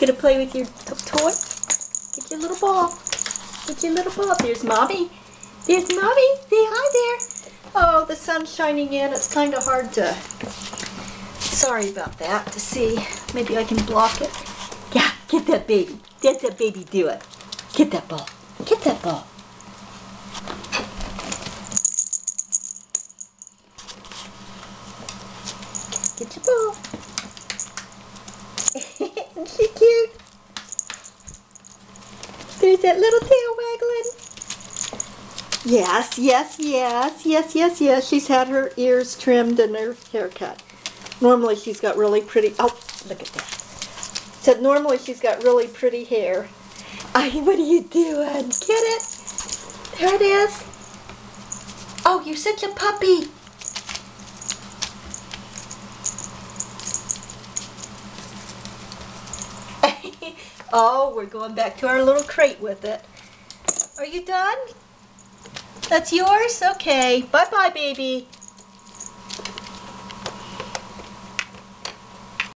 gonna play with your toy? Get your little ball. Get your little ball. There's Mommy. There's Mommy. Say hi there. Oh, the sun's shining in. It's kind of hard to... Sorry about that. To see. Maybe I can block it. Yeah, get that baby. Get that baby. Do it. Get that ball. Get that ball. Get your ball. Isn't she cute? There's that little tail waggling. Yes, yes, yes, yes, yes, yes. She's had her ears trimmed and her hair cut. Normally she's got really pretty... Oh, look at that. Said normally she's got really pretty hair. What are you doing? Get it? There it is. Oh, you're such a puppy. Oh, we're going back to our little crate with it. Are you done? That's yours? Okay. Bye-bye, baby.